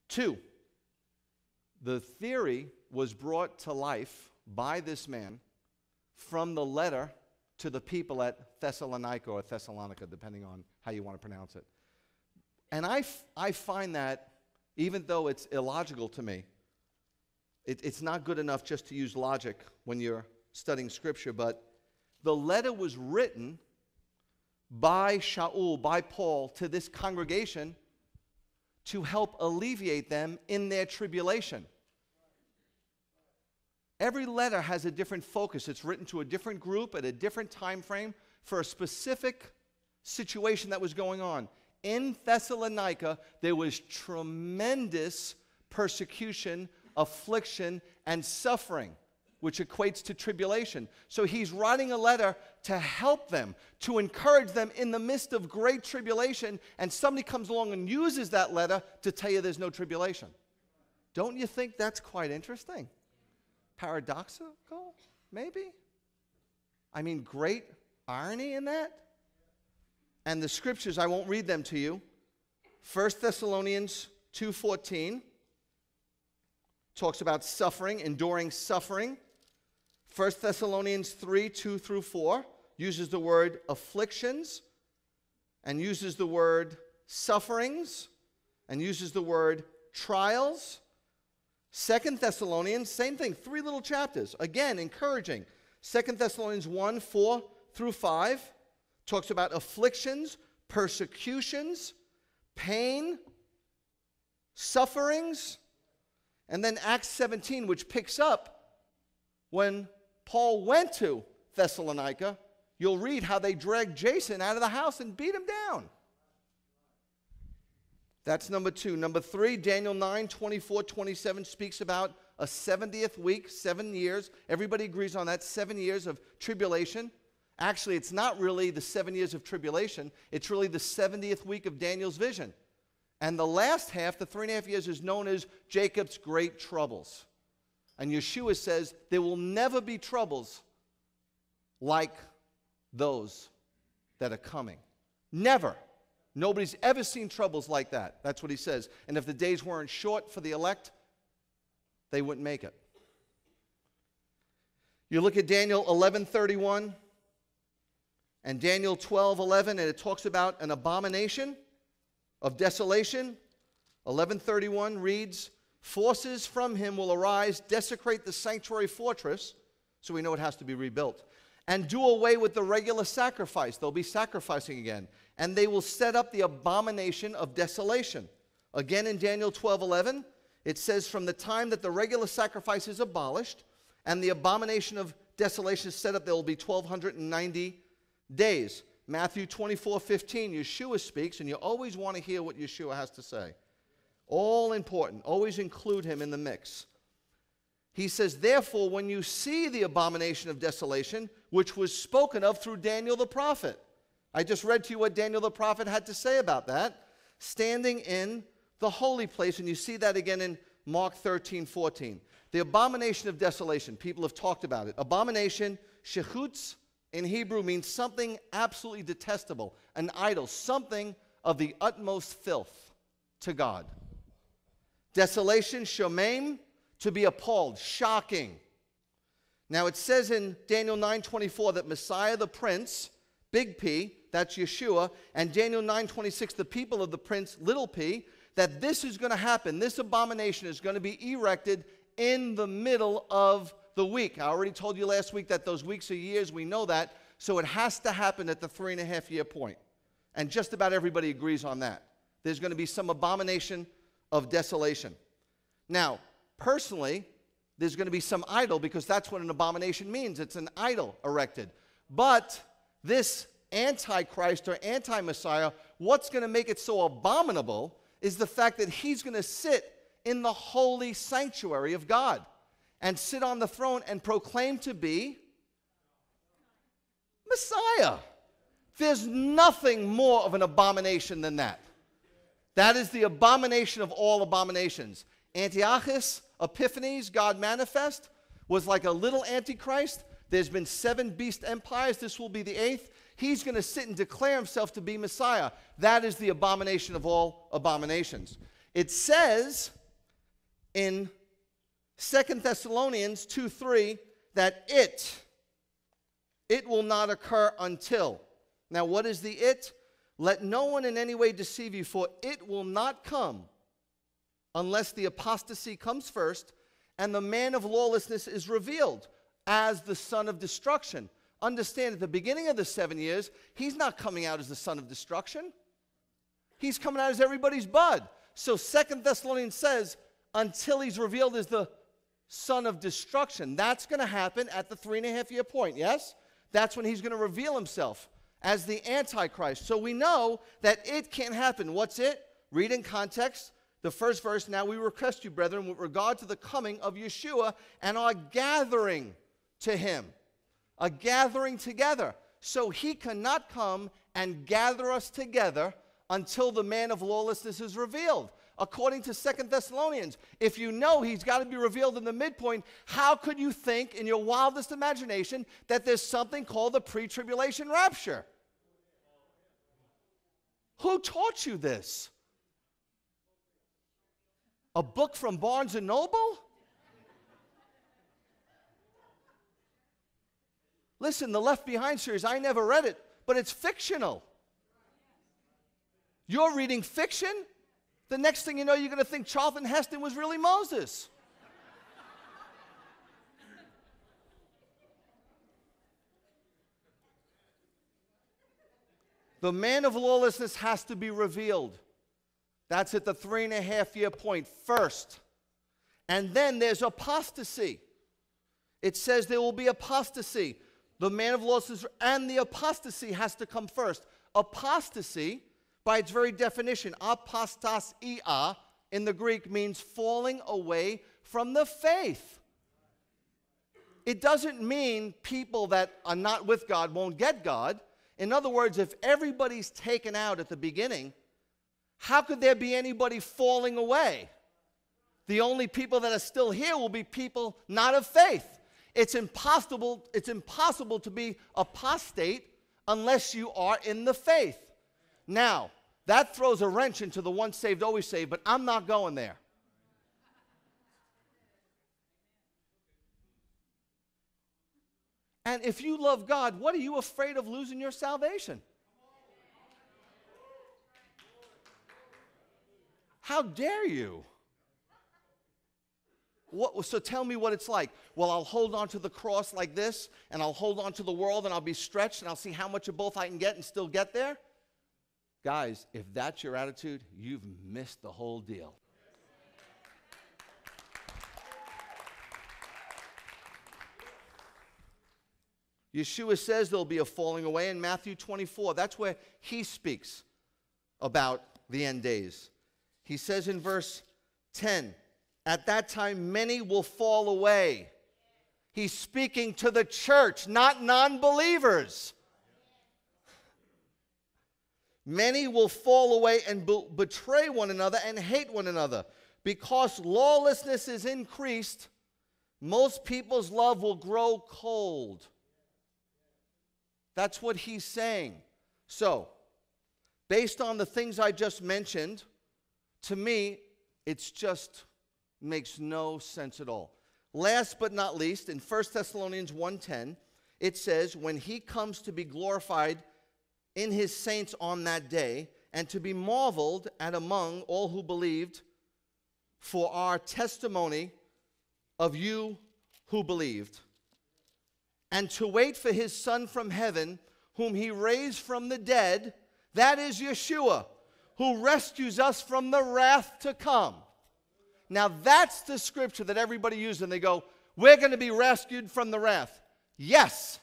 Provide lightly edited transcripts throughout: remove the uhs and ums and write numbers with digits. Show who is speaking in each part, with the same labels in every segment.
Speaker 1: 2, the theory was brought to life by this man from the letter to the people at Thessalonica or Thessalonica, depending on how you want to pronounce it. And I find that, even though it's illogical to me, it's not good enough just to use logic when you're studying Scripture, but the letter was written by Shaul, by Paul, to this congregation to help alleviate them in their tribulation. Every letter has a different focus. It's written to a different group at a different time frame for a specific situation that was going on. In Thessalonica, there was tremendous persecution, affliction, and suffering, which equates to tribulation. So he's writing a letter to help them, to encourage them in the midst of great tribulation, and somebody comes along and uses that letter to tell you there's no tribulation. Don't you think that's quite interesting? Paradoxical, maybe? I mean, great irony in that. And the scriptures, I won't read them to you. 1 Thessalonians 2:14 talks about suffering, enduring suffering. 1 Thessalonians 3:2-4 uses the word afflictions and uses the word sufferings and uses the word trials. 2 Thessalonians, same thing, 3 little chapters. Again, encouraging. 2 Thessalonians 1:4-5 talks about afflictions, persecutions, pain, sufferings. And then Acts 17, which picks up when Paul went to Thessalonica, you'll read how they dragged Jason out of the house and beat him down. That's number 2. Number 3, Daniel 9:24-27 speaks about a 70th week, 7 years. Everybody agrees on that, 7 years of tribulation. Actually, it's not really the 7 years of tribulation. It's really the 70th week of Daniel's vision. And the last half, the 3.5 years, is known as Jacob's great troubles. And Yeshua says there will never be troubles like those that are coming. Never. Nobody's ever seen troubles like that. That's what he says. And if the days weren't short for the elect, they wouldn't make it. You look at Daniel 11:31 and Daniel 12:11, and it talks about an abomination of desolation. 11:31 reads, "Forces from him will arise, desecrate the sanctuary fortress," so we know it has to be rebuilt, "and do away with the regular sacrifice." They'll be sacrificing again. "And they will set up the abomination of desolation." Again in Daniel 12:11, it says, "From the time that the regular sacrifice is abolished and the abomination of desolation is set up, there will be 1,290 days. Matthew 24:15, Yeshua speaks, and you always want to hear what Yeshua has to say. All important. Always include him in the mix. He says, "Therefore, when you see the abomination of desolation, which was spoken of through Daniel the prophet." I just read to you what Daniel the prophet had to say about that. "Standing in the holy place," and you see that again in Mark 13:14. The abomination of desolation, people have talked about it. Abomination, shechutz, in Hebrew means something absolutely detestable, an idol, something of the utmost filth to God. Desolation, shomem, to be appalled, shocking. Now it says in Daniel 9:24 that Messiah the Prince, big P, that's Yeshua, and Daniel 9:26, the people of the Prince, little p, that this is going to happen. This abomination is going to be erected in the middle of the week. I already told you last week that those weeks are years. We know that. So it has to happen at the 3.5-year point. And just about everybody agrees on that. There's going to be some abomination of desolation. Now, personally, there's going to be some idol, because that's what an abomination means. It's an idol erected. But this Antichrist or anti-Messiah, what's going to make it so abominable is the fact that he's going to sit in the holy sanctuary of God and sit on the throne and proclaim to be Messiah. There's nothing more of an abomination than that. That is the abomination of all abominations. Antiochus Epiphanes, God manifest, was like a little antichrist. There's been 7 beast empires. This will be the 8th. He's going to sit and declare himself to be Messiah. That is the abomination of all abominations. It says in 2 Thessalonians 2:3 that it will not occur until. Now, what is the it? Let no one in any way deceive you, for it will not come unless the apostasy comes first and the man of lawlessness is revealed as the son of destruction. Understand, at the beginning of the 7 years, he's not coming out as the son of destruction. He's coming out as everybody's bud. So 2 Thessalonians says, until he's revealed as the son of destruction. That's going to happen at the 3.5-year point, yes? That's when he's going to reveal himself as the Antichrist. So we know that it can't happen. What's it? Read in context. The first verse, now we request you, brethren, with regard to the coming of Yeshua and our gathering to him. A gathering together. So he cannot come and gather us together until the man of lawlessness is revealed. According to 2 Thessalonians, if you know he's got to be revealed in the midpoint, how could you think in your wildest imagination that there's something called the pre-tribulation rapture? Who taught you this? A book from Barnes & Noble? Listen, the Left Behind series, I never read it, but it's fictional. You're reading fiction? The next thing you know, you're going to think Charlton Heston was really Moses. The man of lawlessness has to be revealed. That's at the 3.5-year point first. And then there's apostasy. It says there will be apostasy. The man of lawlessness and the apostasy has to come first. Apostasy, by its very definition, apostasia in the Greek means falling away from the faith. It doesn't mean people that are not with God won't get God. In other words, if everybody's taken out at the beginning, how could there be anybody falling away? The only people that are still here will be people not of faith. It's impossible to be apostate unless you are in the faith. Now, that throws a wrench into the once saved, always saved, but I'm not going there. And if you love God, what are you afraid of losing your salvation? How dare you? So tell me what it's like. Well, I'll hold on to the cross like this, and I'll hold on to the world, and I'll be stretched, and I'll see how much of both I can get and still get there. Guys, if that's your attitude, you've missed the whole deal. Yeshua says there'll be a falling away in Matthew 24. That's where he speaks about the end days. He says in verse 10, at that time many will fall away. He's speaking to the church, not non-believers. Many will fall away and betray one another and hate one another. Because lawlessness is increased, most people's love will grow cold. That's what he's saying. So, based on the things I just mentioned, to me, it's just makes no sense at all. Last but not least, in 1 Thessalonians 1:10, it says, when he comes to be glorified in his saints on that day, and to be marveled at among all who believed, for our testimony of you who believed, and to wait for his Son from heaven, whom he raised from the dead, that is Yeshua, who rescues us from the wrath to come. Now that's the scripture that everybody uses, and they go, we're going to be rescued from the wrath. Yes,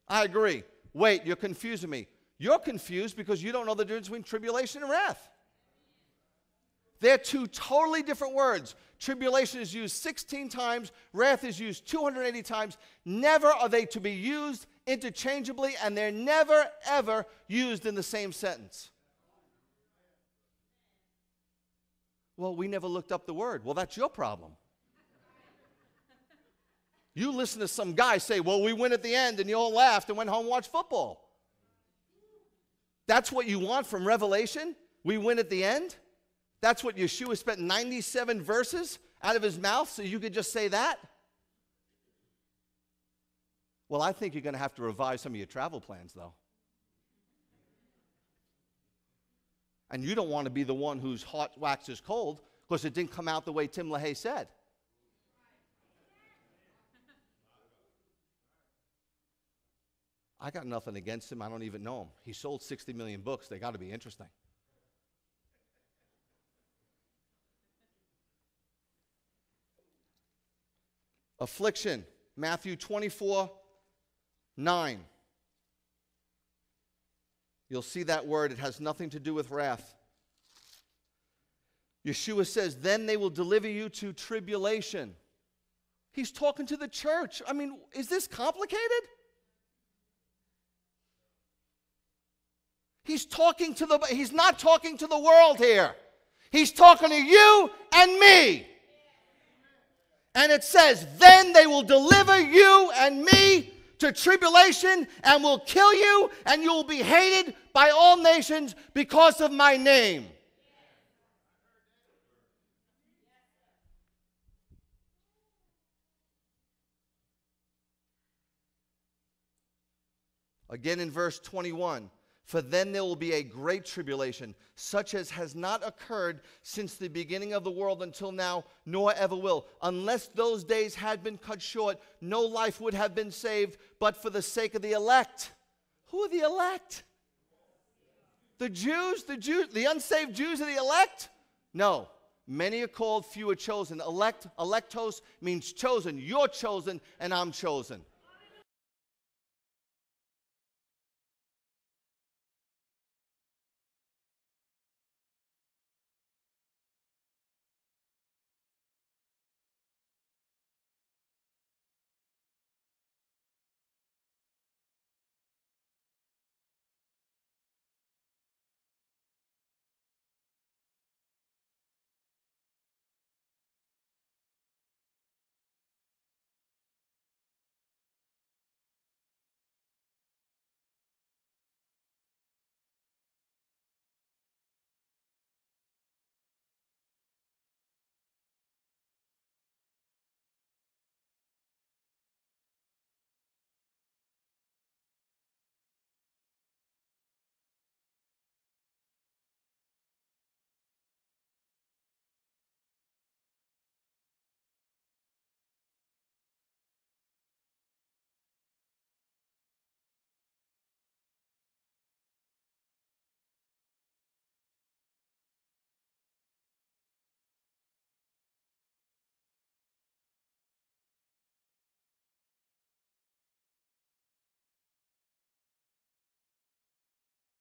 Speaker 1: I agree. Wait, you're confusing me. You're confused because you don't know the difference between tribulation and wrath. They're two totally different words. Tribulation is used 16 times. Wrath is used 280 times. Never are they to be used interchangeably, and they're never, ever used in the same sentence. Well, we never looked up the word. Well, that's your problem. You listen to some guy say, well, we win at the end, and you all laughed and went home and watched football. That's what you want from Revelation? We win at the end? That's what Yeshua spent 97 verses out of his mouth so you could just say that? Well, I think you're going to have to revise some of your travel plans, though. And you don't want to be the one whose heart waxes cold because it didn't come out the way Tim LaHaye said. I got nothing against him. I don't even know him. He sold 60 million books. They got to be interesting. Affliction, Matthew 24:9. You'll see that word. It has nothing to do with wrath. Yeshua says, then they will deliver you to tribulation. He's talking to the church. I mean, is this complicated? He's not talking to the world here. He's talking to you and me. And it says, then they will deliver you and me to tribulation and will kill you, and you will be hated by all nations because of my name. Again in verse 21, for then there will be a great tribulation, such as has not occurred since the beginning of the world until now, nor ever will. Unless those days had been cut short, no life would have been saved, but for the sake of the elect. Who are the elect? The Jews, the unsaved Jews are the elect? No. Many are called, few are chosen. Electos means chosen. You're chosen, and I'm chosen.